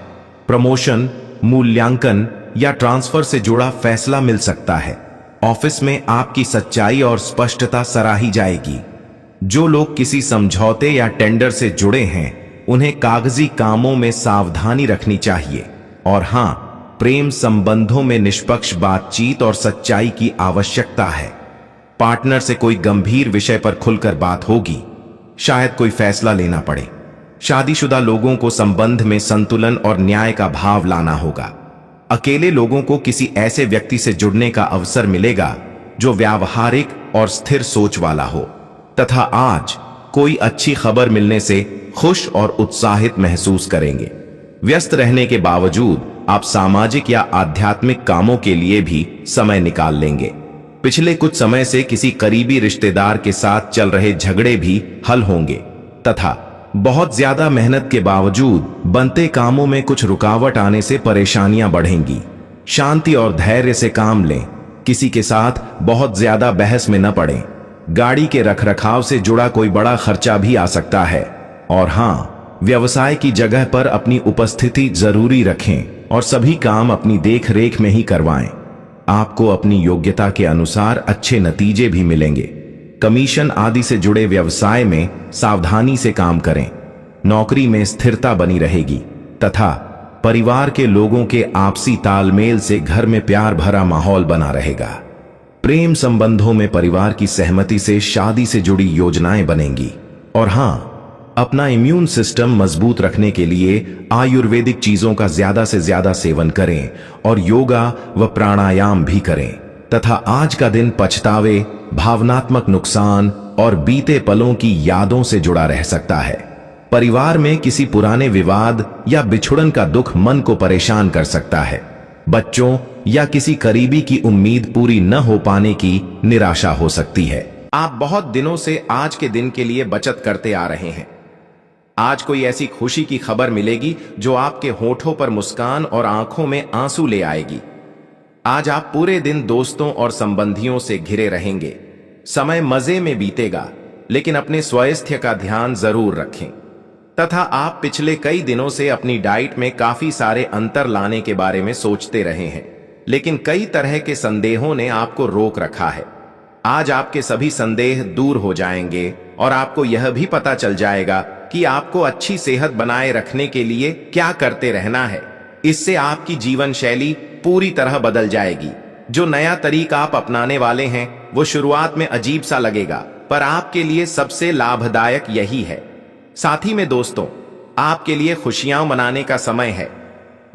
प्रमोशन, मूल्यांकन या ट्रांसफर से जुड़ा फैसला मिल सकता है। ऑफिस में आपकी सच्चाई और स्पष्टता सराही जाएगी। जो लोग किसी समझौते या टेंडर से जुड़े हैं उन्हें कागजी कामों में सावधानी रखनी चाहिए। और हां, प्रेम संबंधों में निष्पक्ष बातचीत और सच्चाई की आवश्यकता है। पार्टनर से कोई गंभीर विषय पर खुलकर बात होगी, शायद कोई फैसला लेना पड़े। शादीशुदा लोगों को संबंध में संतुलन और न्याय का भाव लाना होगा। अकेले लोगों को किसी ऐसे व्यक्ति से जुड़ने का अवसर मिलेगा जो व्यावहारिक और स्थिर सोच वाला हो। तथा आज कोई अच्छी खबर मिलने से खुश और उत्साहित महसूस करेंगे। व्यस्त रहने के बावजूद आप सामाजिक या आध्यात्मिक कामों के लिए भी समय निकाल लेंगे। पिछले कुछ समय से किसी करीबी रिश्तेदार के साथ चल रहे झगड़े भी हल होंगे तथा बहुत ज्यादा मेहनत के बावजूद बनते कामों में कुछ रुकावट आने से परेशानियां बढ़ेंगी। शांति और धैर्य से काम लें। किसी के साथ बहुत ज्यादा बहस में न पड़ें। गाड़ी के रखरखाव से जुड़ा कोई बड़ा खर्चा भी आ सकता है। और हां, व्यवसाय की जगह पर अपनी उपस्थिति जरूरी रखें और सभी काम अपनी देखरेख में ही करवाएं। आपको अपनी योग्यता के अनुसार अच्छे नतीजे भी मिलेंगे। कमीशन आदि से जुड़े व्यवसाय में सावधानी से काम करें। नौकरी में स्थिरता बनी रहेगी तथा परिवार के लोगों के आपसी तालमेल से घर में प्यार भरा माहौल बना रहेगा। प्रेम संबंधों में परिवार की सहमति से शादी से जुड़ी योजनाएं बनेंगी। और हां, अपना इम्यून सिस्टम मजबूत रखने के लिए आयुर्वेदिक चीजों का ज्यादा से ज्यादा सेवन करें और योगा व प्राणायाम भी करें तथा आज का दिन पछतावे, भावनात्मक नुकसान और बीते पलों की यादों से जुड़ा रह सकता है। परिवार में किसी पुराने विवाद या बिछुड़न का दुख मन को परेशान कर सकता है। बच्चों या किसी करीबी की उम्मीद पूरी न हो पाने की निराशा हो सकती है। आप बहुत दिनों से आज के दिन के लिए बचत करते आ रहे हैं। आज कोई ऐसी खुशी की खबर मिलेगी जो आपके होठों पर मुस्कान और आंखों में आंसू ले आएगी। आज आप पूरे दिन दोस्तों और संबंधियों से घिरे रहेंगे। समय मजे में बीतेगा, लेकिन अपने स्वास्थ्य का ध्यान जरूर रखें। तथा आप पिछले कई दिनों से अपनी डाइट में काफी सारे अंतर लाने के बारे में सोचते रहे हैं, लेकिन कई तरह के संदेहों ने आपको रोक रखा है। आज आपके सभी संदेह दूर हो जाएंगे और आपको यह भी पता चल जाएगा कि आपको अच्छी सेहत बनाए रखने के लिए क्या करते रहना है। इससे आपकी जीवन शैली पूरी तरह बदल जाएगी। जो नया तरीका आप अपनाने वाले हैं वो शुरुआत में अजीब सा लगेगा, पर आपके लिए सबसे लाभदायक यही है। साथ ही में दोस्तों, आपके लिए खुशियां मनाने का समय है।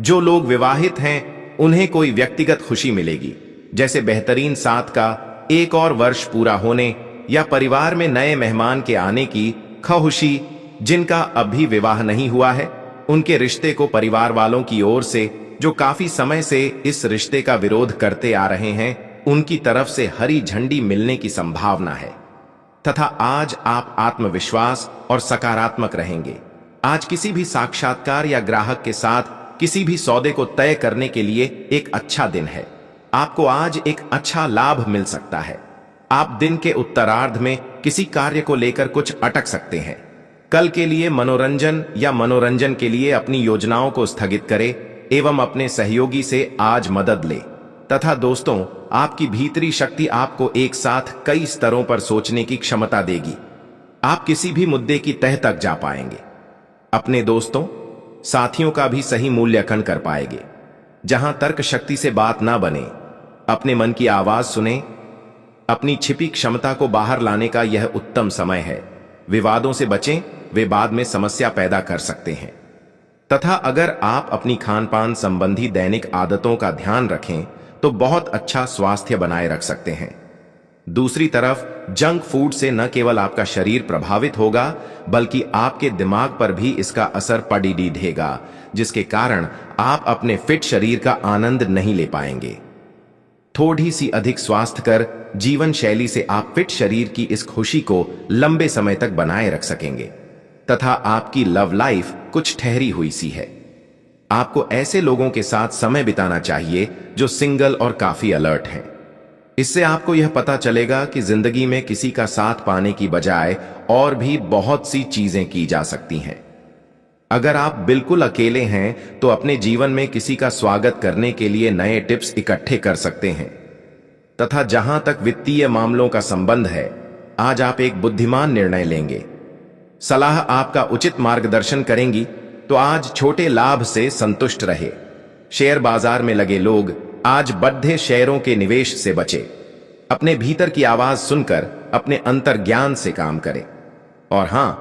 जो लोग विवाहित हैं उन्हें कोई व्यक्तिगत खुशी मिलेगी, जैसे बेहतरीन साथ का एक और वर्ष पूरा होने या परिवार में नए मेहमान के आने की खुशी। जिनका अभी विवाह नहीं हुआ है उनके रिश्ते को परिवार वालों की ओर से, जो काफी समय से इस रिश्ते का विरोध करते आ रहे हैं, उनकी तरफ से हरी झंडी मिलने की संभावना है। तथा आज आप आत्मविश्वास और सकारात्मक रहेंगे। आज किसी भी साक्षात्कार या ग्राहक के साथ किसी भी सौदे को तय करने के लिए एक अच्छा दिन है। आपको आज एक अच्छा लाभ मिल सकता है। आप दिन के उत्तरार्ध में किसी कार्य को लेकर कुछ अटक सकते हैं। कल के लिए मनोरंजन के लिए अपनी योजनाओं को स्थगित करें एवं अपने सहयोगी से आज मदद ले। तथा दोस्तों, आपकी भीतरी शक्ति आपको एक साथ कई स्तरों पर सोचने की क्षमता देगी। आप किसी भी मुद्दे की तह तक जा पाएंगे। अपने दोस्तों, साथियों का भी सही मूल्यांकन कर पाएंगे। जहां तर्क शक्ति से बात ना बने, अपने मन की आवाज सुने। अपनी छिपी क्षमता को बाहर लाने का यह उत्तम समय है। विवादों से बचें, वे बाद में समस्या पैदा कर सकते हैं। तथा अगर आप अपनी खान-पान संबंधी दैनिक आदतों का ध्यान रखें तो बहुत अच्छा स्वास्थ्य बनाए रख सकते हैं। दूसरी तरफ जंक फूड से न केवल आपका शरीर प्रभावित होगा, बल्कि आपके दिमाग पर भी इसका असर पड़ेगा, जिसके कारण आप अपने फिट शरीर का आनंद नहीं ले पाएंगे। थोड़ी सी अधिक स्वास्थ्यकर जीवन शैली से आप फिट शरीर की इस खुशी को लंबे समय तक बनाए रख सकेंगे। तथा आपकी लव लाइफ कुछ ठहरी हुई सी है। आपको ऐसे लोगों के साथ समय बिताना चाहिए जो सिंगल और काफी अलर्ट हैं। इससे आपको यह पता चलेगा कि जिंदगी में किसी का साथ पाने की बजाय और भी बहुत सी चीजें की जा सकती हैं। अगर आप बिल्कुल अकेले हैं तो अपने जीवन में किसी का स्वागत करने के लिए नए टिप्स इकट्ठे कर सकते हैं। तथा जहां तक वित्तीय मामलों का संबंध है, आज आप एक बुद्धिमान निर्णय लेंगे। सलाह आपका उचित मार्गदर्शन करेंगी, तो आज छोटे लाभ से संतुष्ट रहे। शेयर बाजार में लगे लोग आज बढ़ते शेयरों के निवेश से बचे। अपने भीतर की आवाज सुनकर अपने अंतर्ज्ञान से काम करें। और हां,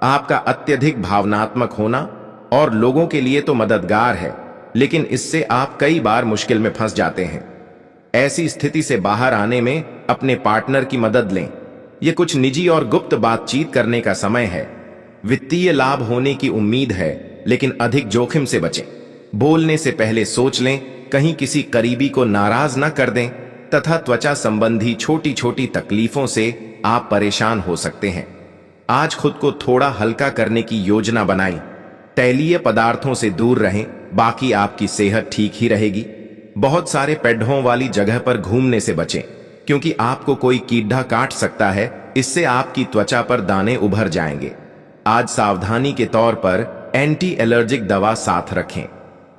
आपका अत्यधिक भावनात्मक होना और लोगों के लिए तो मददगार है, लेकिन इससे आप कई बार मुश्किल में फंस जाते हैं। ऐसी स्थिति से बाहर आने में अपने पार्टनर की मदद लें। यह कुछ निजी और गुप्त बातचीत करने का समय है। वित्तीय लाभ होने की उम्मीद है, लेकिन अधिक जोखिम से बचें। बोलने से पहले सोच लें, कहीं किसी करीबी को नाराज न कर दें। तथा त्वचा संबंधी छोटी छोटी तकलीफों से आप परेशान हो सकते हैं। आज खुद को थोड़ा हल्का करने की योजना बनाएं। तैलीय पदार्थों से दूर रहें, बाकी आपकी सेहत ठीक ही रहेगी। बहुत सारे पेड़ों वाली जगह पर घूमने से बचें, क्योंकि आपको कोई कीड़ा काट सकता है। इससे आपकी त्वचा पर दाने उभर जाएंगे। आज सावधानी के तौर पर एंटी एलर्जिक दवा साथ रखें।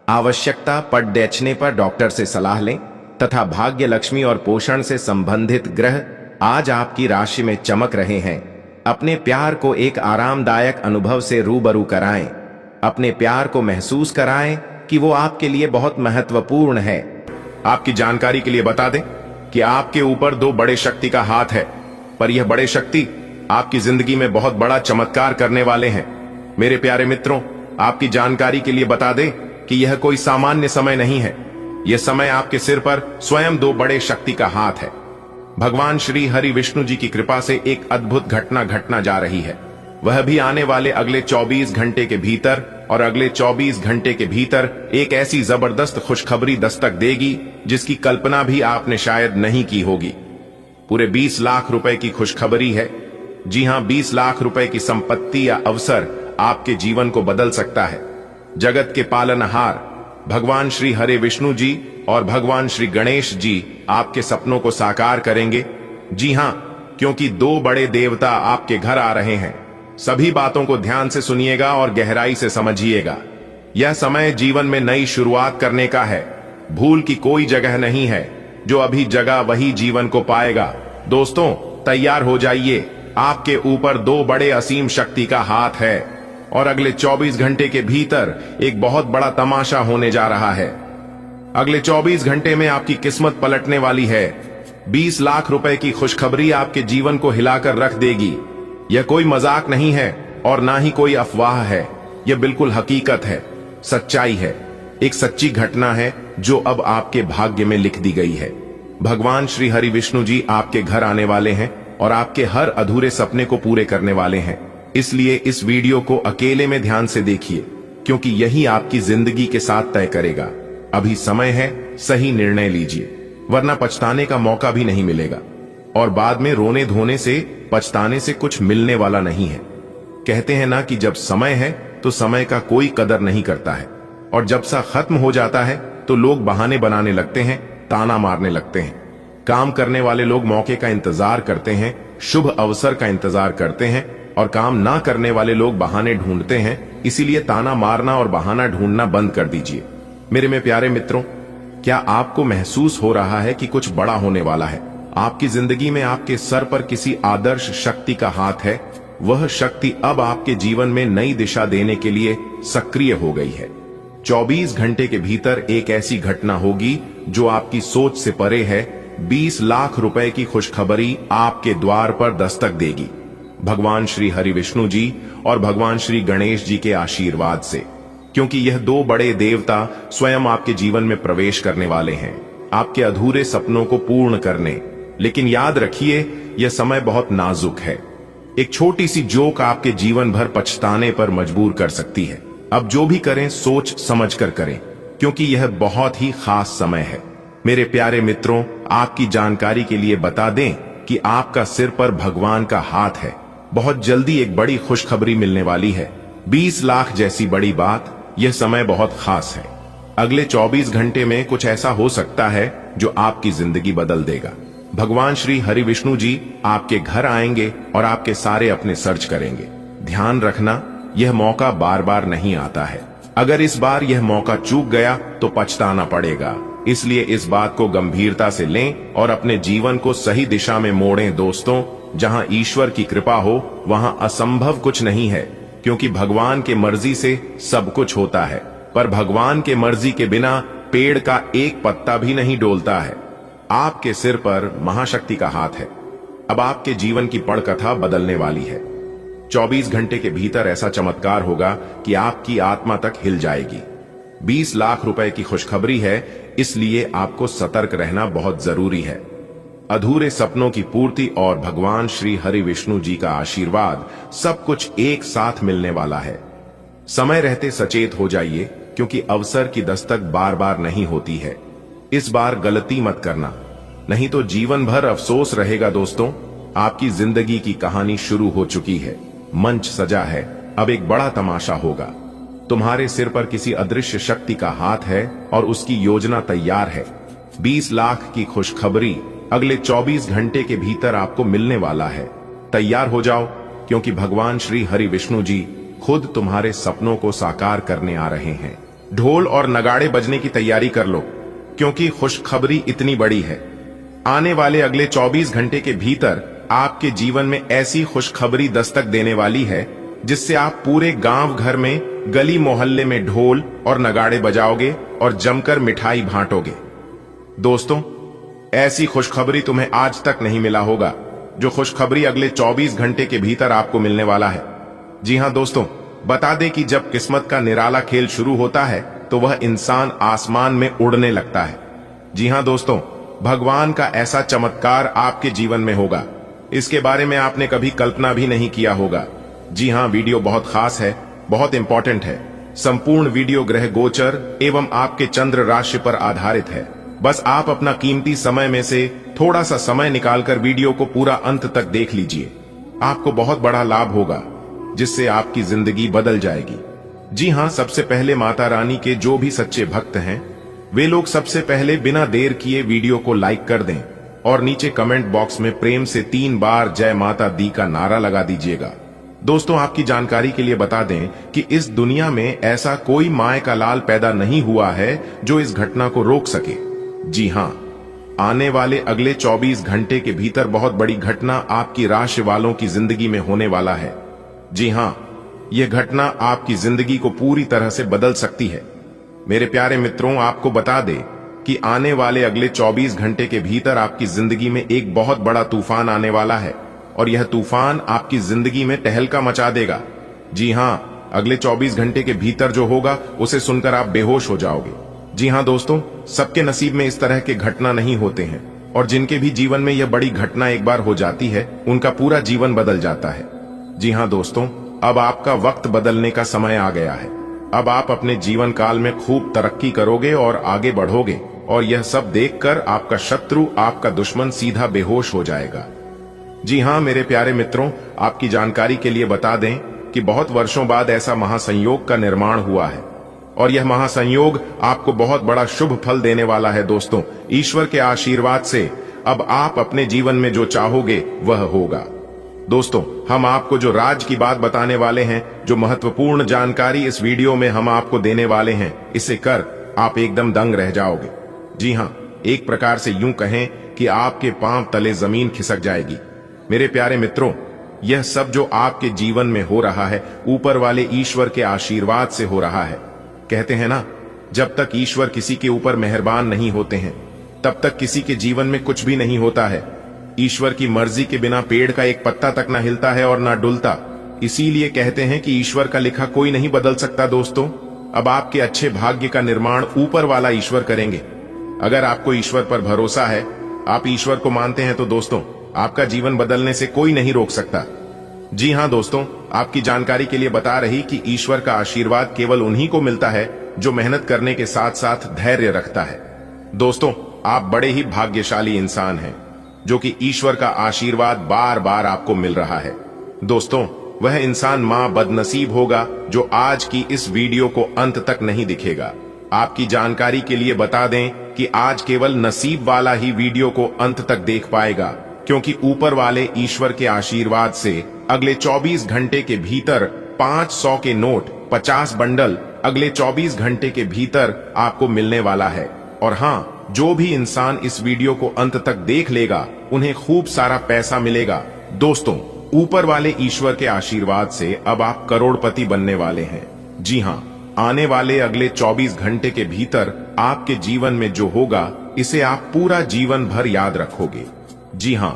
आवश्यकता पड़ने पर डॉक्टर से सलाह लें। तथा भाग्य, लक्ष्मी और पोषण से संबंधित ग्रह आज आपकी राशि में चमक रहे हैं। अपने प्यार को एक आरामदायक अनुभव से रूबरू कराएं। अपने प्यार को महसूस कराएं कि वो आपके लिए बहुत महत्वपूर्ण है। आपकी जानकारी के लिए बता दें कि आपके ऊपर 2 बड़े शक्ति का हाथ है, पर यह बड़े शक्ति आपकी जिंदगी में बहुत बड़ा चमत्कार करने वाले हैं। मेरे प्यारे मित्रों, आपकी जानकारी के लिए बता दें कि यह कोई सामान्य समय नहीं है। यह समय आपके सिर पर स्वयं दो बड़े शक्ति का हाथ है। भगवान श्री हरि विष्णु जी की कृपा से एक अद्भुत घटना घटना जा रही है। वह भी आने वाले अगले 24 घंटे के भीतर, और अगले 24 घंटे के भीतर एक ऐसी जबरदस्त खुशखबरी दस्तक देगी जिसकी कल्पना भी आपने शायद नहीं की होगी। पूरे 20 लाख रुपए की खुशखबरी है। जी हां, 20 लाख रुपए की संपत्ति या अवसर आपके जीवन को बदल सकता है। जगत के पालनहार भगवान श्री हरि विष्णु जी और भगवान श्री गणेश जी आपके सपनों को साकार करेंगे। जी हां, क्योंकि दो बड़े देवता आपके घर आ रहे हैं। सभी बातों को ध्यान से सुनिएगा और गहराई से समझिएगा। यह समय जीवन में नई शुरुआत करने का है। भूल की कोई जगह नहीं है। जो अभी जगह वही जीवन को पाएगा। दोस्तों, तैयार हो जाइए। आपके ऊपर दो बड़े असीम शक्ति का हाथ है और अगले 24 घंटे के भीतर एक बहुत बड़ा तमाशा होने जा रहा है। अगले 24 घंटे में आपकी किस्मत पलटने वाली है। 20 लाख रुपए की खुशखबरी आपके जीवन को हिलाकर रख देगी। यह कोई मजाक नहीं है और ना ही कोई अफवाह है। यह बिल्कुल हकीकत है, सच्चाई है, एक सच्ची घटना है जो अब आपके भाग्य में लिख दी गई है। भगवान श्री हरि विष्णु जी आपके घर आने वाले हैं और आपके हर अधूरे सपने को पूरे करने वाले हैं। इसलिए इस वीडियो को अकेले में ध्यान से देखिए, क्योंकि यही आपकी जिंदगी के साथ तय करेगा। अभी समय है, सही निर्णय लीजिए, वरना पछताने का मौका भी नहीं मिलेगा और बाद में रोने धोने से, पछताने से कुछ मिलने वाला नहीं है। कहते हैं ना कि जब समय है तो समय का कोई कदर नहीं करता है, और जब सा खत्म हो जाता है तो लोग बहाने बनाने लगते हैं, ताना मारने लगते हैं। काम करने वाले लोग मौके का इंतजार करते हैं, शुभ अवसर का इंतजार करते हैं, और काम ना करने वाले लोग बहाने ढूंढते हैं। इसीलिए ताना मारना और बहाना ढूंढना बंद कर दीजिए। मेरे में प्यारे मित्रों, क्या आपको महसूस हो रहा है कि कुछ बड़ा होने वाला है? आपकी जिंदगी में आपके सर पर किसी आदर्श शक्ति का हाथ है। वह शक्ति अब आपके जीवन में नई दिशा देने के लिए सक्रिय हो गई है। 24 घंटे के भीतर एक ऐसी घटना होगी जो आपकी सोच से परे है। 20 लाख रुपए की खुशखबरी आपके द्वार पर दस्तक देगी, भगवान श्री हरि विष्णु जी और भगवान श्री गणेश जी के आशीर्वाद से, क्योंकि यह दो बड़े देवता स्वयं आपके जीवन में प्रवेश करने वाले हैं, आपके अधूरे सपनों को पूर्ण करने। लेकिन याद रखिए, यह समय बहुत नाजुक है। एक छोटी सी जोक आपके जीवन भर पछताने पर मजबूर कर सकती है। अब जो भी करें सोच समझ कर करें, क्योंकि यह बहुत ही खास समय है। मेरे प्यारे मित्रों, आपकी जानकारी के लिए बता दें कि आपका सिर पर भगवान का हाथ है। बहुत जल्दी एक बड़ी खुशखबरी मिलने वाली है। 20 लाख जैसी बड़ी बात। यह समय बहुत खास है। अगले 24 घंटे में कुछ ऐसा हो सकता है जो आपकी जिंदगी बदल देगा। भगवान श्री हरि विष्णु जी आपके घर आएंगे और आपके सारे अपने सर्च करेंगे। ध्यान रखना, यह मौका बार बार नहीं आता है। अगर इस बार यह मौका चूक गया तो पछताना पड़ेगा। इसलिए इस बात को गंभीरता से लें और अपने जीवन को सही दिशा में मोड़ें। दोस्तों, जहां ईश्वर की कृपा हो वहां असंभव कुछ नहीं है, क्योंकि भगवान के मर्जी से सब कुछ होता है। पर भगवान के मर्जी के बिना पेड़ का एक पत्ता भी नहीं डोलता है। आपके सिर पर महाशक्ति का हाथ है। अब आपके जीवन की पड़कथा बदलने वाली है। 24 घंटे के भीतर ऐसा चमत्कार होगा कि आपकी आत्मा तक हिल जाएगी। 20 लाख रुपए की खुशखबरी है, इसलिए आपको सतर्क रहना बहुत जरूरी है। अधूरे सपनों की पूर्ति और भगवान श्री हरि विष्णु जी का आशीर्वाद, सब कुछ एक साथ मिलने वाला है। समय रहते सचेत हो जाइए, क्योंकि अवसर की दस्तक बार बार नहीं होती है। इस बार गलती मत करना, नहीं तो जीवन भर अफसोस रहेगा। दोस्तों, आपकी जिंदगी की कहानी शुरू हो चुकी है। मंच सजा है, अब एक बड़ा तमाशा होगा। तुम्हारे सिर पर किसी अदृश्य शक्ति का हाथ है और उसकी योजना तैयार है। 20 लाख की खुशखबरी अगले 24 घंटे के भीतर आपको मिलने वाला है। तैयार हो जाओ, क्योंकि भगवान श्री हरि विष्णु जी खुद तुम्हारे सपनों को साकार करने आ रहे हैं। ढोल और नगाड़े बजने की तैयारी कर लो, क्योंकि खुशखबरी इतनी बड़ी है। आने वाले अगले 24 घंटे के भीतर आपके जीवन में ऐसी खुशखबरी दस्तक देने वाली है जिससे आप पूरे गांव घर में, गली मोहल्ले में ढोल और नगाड़े बजाओगे और जमकर मिठाई बांटोगे। दोस्तों, ऐसी खुशखबरी तुम्हें आज तक नहीं मिला होगा। जो खुशखबरी अगले 24 घंटे के भीतर आपको मिलने वाला है। जी हां दोस्तों, बता दें कि जब किस्मत का निराला खेल शुरू होता है तो वह इंसान आसमान में उड़ने लगता है। जी हां दोस्तों, भगवान का ऐसा चमत्कार आपके जीवन में होगा, इसके बारे में आपने कभी कल्पना भी नहीं किया होगा। जी हां, वीडियो बहुत खास है, बहुत इंपॉर्टेंट है। संपूर्ण वीडियो ग्रह गोचर एवं आपके चंद्र राशि पर आधारित है। बस आप अपना कीमती समय में से थोड़ा सा समय निकालकर वीडियो को पूरा अंत तक देख लीजिए। आपको बहुत बड़ा लाभ होगा, जिससे आपकी जिंदगी बदल जाएगी। जी हां, सबसे पहले माता रानी के जो भी सच्चे भक्त हैं, वे लोग सबसे पहले बिना देर किए वीडियो को लाइक कर दें और नीचे कमेंट बॉक्स में प्रेम से 3 बार जय माता दी का नारा लगा दीजिएगा। दोस्तों, आपकी जानकारी के लिए बता दें कि इस दुनिया में ऐसा कोई माय का लाल पैदा नहीं हुआ है जो इस घटना को रोक सके। जी हां, आने वाले अगले 24 घंटे के भीतर बहुत बड़ी घटना आपकी राशि वालों की जिंदगी में होने वाला है। जी हां, यह घटना आपकी जिंदगी को पूरी तरह से बदल सकती है। मेरे प्यारे मित्रों, आपको बता दें कि आने वाले अगले 24 घंटे के भीतर आपकी जिंदगी में एक बहुत बड़ा तूफान आने वाला है और यह तूफान आपकी जिंदगी में तहलका मचा देगा। जी हां, अगले 24 घंटे के भीतर जो होगा उसे सुनकर आप बेहोश हो जाओगे। जी हां दोस्तों, सबके नसीब में इस तरह के घटना नहीं होते हैं और जिनके भी जीवन में यह बड़ी घटना एक बार हो जाती है, उनका पूरा जीवन बदल जाता है। जी हां दोस्तों, अब आपका वक्त बदलने का समय आ गया है। अब आप अपने जीवन काल में खूब तरक्की करोगे और आगे बढ़ोगे और यह सब देखकर आपका शत्रु, आपका दुश्मन सीधा बेहोश हो जाएगा। जी हां मेरे प्यारे मित्रों, आपकी जानकारी के लिए बता दें कि बहुत वर्षों बाद ऐसा महासंयोग का निर्माण हुआ है और यह महासंयोग आपको बहुत बड़ा शुभ फल देने वाला है। दोस्तों, ईश्वर के आशीर्वाद से अब आप अपने जीवन में जो चाहोगे वह होगा। दोस्तों, हम आपको जो राज की बात बताने वाले हैं, जो महत्वपूर्ण जानकारी इस वीडियो में हम आपको देने वाले हैं, इसे कर आप एकदम दंग रह जाओगे। जी हां, एक प्रकार से यूं कहें कि आपके पांव तले जमीन खिसक जाएगी। मेरे प्यारे मित्रों, यह सब जो आपके जीवन में हो रहा है, ऊपर वाले ईश्वर के आशीर्वाद से हो रहा है। कहते हैं ना, जब तक ईश्वर किसी के ऊपर मेहरबान नहीं होते हैं, तब तक किसी के जीवन में कुछ भी नहीं होता है। ईश्वर की मर्जी के बिना पेड़ का एक पत्ता तक ना हिलता है और ना डुलता। इसीलिए कहते हैं कि ईश्वर का लिखा कोई नहीं बदल सकता। दोस्तों, अब आपके अच्छे भाग्य का निर्माण ऊपर वाला ईश्वर करेंगे। अगर आपको ईश्वर पर भरोसा है, आप ईश्वर को मानते हैं, तो दोस्तों आपका जीवन बदलने से कोई नहीं रोक सकता। जी हां दोस्तों, आपकी जानकारी के लिए बता रही कि ईश्वर का आशीर्वाद केवल उन्हीं को मिलता है जो मेहनत करने के साथ साथ धैर्य रखता है। दोस्तों, आप बड़े ही भाग्यशाली इंसान हैं, जो कि ईश्वर का आशीर्वाद बार बार आपको मिल रहा है। दोस्तों, वह इंसान मां बदनसीब होगा जो आज की इस वीडियो को अंत तक नहीं दिखेगा। आपकी जानकारी के लिए बता दें कि आज केवल नसीब वाला ही वीडियो को अंत तक देख पाएगा, क्योंकि ऊपर वाले ईश्वर के आशीर्वाद से अगले 24 घंटे के भीतर 500 के नोट 50 बंडल अगले 24 घंटे के भीतर आपको मिलने वाला है। और हां, जो भी इंसान इस वीडियो को अंत तक देख लेगा, उन्हें खूब सारा पैसा मिलेगा। दोस्तों, ऊपर वाले ईश्वर के आशीर्वाद से अब आप करोड़पति बनने वाले हैं। जी हां, आने वाले अगले 24 घंटे के भीतर आपके जीवन में जो होगा, इसे आप पूरा जीवन भर याद रखोगे। जी हां,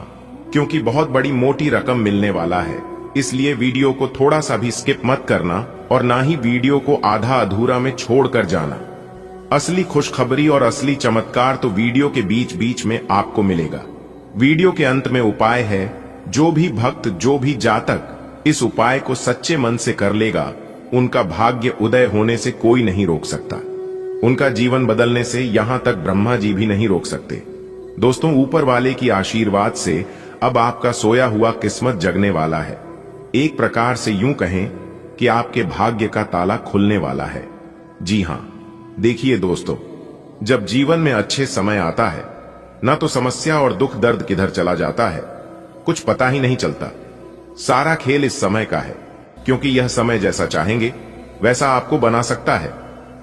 क्योंकि बहुत बड़ी मोटी रकम मिलने वाला है, इसलिए वीडियो को थोड़ा सा भी स्किप मत करना और ना ही वीडियो को आधा अधूरा में छोड़कर जाना। असली खुशखबरी और असली चमत्कार तो वीडियो के बीच बीच में आपको मिलेगा। वीडियो के अंत में उपाय है। जो भी भक्त, जो भी जातक इस उपाय को सच्चे मन से कर लेगा, उनका भाग्य उदय होने से कोई नहीं रोक सकता। उनका जीवन बदलने से यहां तक ब्रह्मा जी भी नहीं रोक सकते। दोस्तों, ऊपर वाले की आशीर्वाद से अब आपका सोया हुआ किस्मत जगने वाला है। एक प्रकार से यूं कहें कि आपके भाग्य का ताला खुलने वाला है। जी हां, देखिए दोस्तों, जब जीवन में अच्छे समय आता है, ना तो समस्या और दुख दर्द किधर चला जाता है, कुछ पता ही नहीं चलता। सारा खेल इस समय का है, क्योंकि यह समय जैसा चाहेंगे वैसा आपको बना सकता है।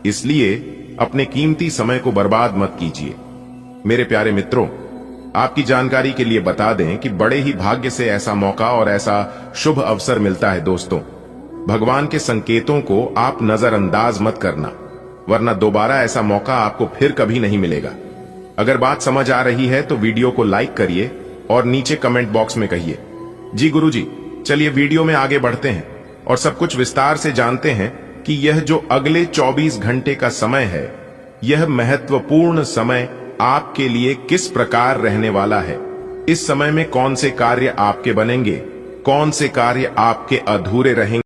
इसलिए अपने कीमती समय को बर्बाद मत कीजिए। मेरे प्यारे मित्रों, आपकी जानकारी के लिए बता दें कि बड़े ही भाग्य से ऐसा मौका और ऐसा शुभ अवसर मिलता है। दोस्तों, भगवान के संकेतों को आप नजरअंदाज मत करना, वरना दोबारा ऐसा मौका आपको फिर कभी नहीं मिलेगा। अगर बात समझ आ रही है तो वीडियो को लाइक करिए और नीचे कमेंट बॉक्स में कहिए। जी गुरुजी, चलिए वीडियो में आगे बढ़ते हैं और सब कुछ विस्तार से जानते हैं कि यह जो अगले 24 घंटे का समय है, यह महत्वपूर्ण समय आपके लिए किस प्रकार रहने वाला है। इस समय में कौन से कार्य आपके बनेंगे, कौन से कार्य आपके अधूरे रहेंगे।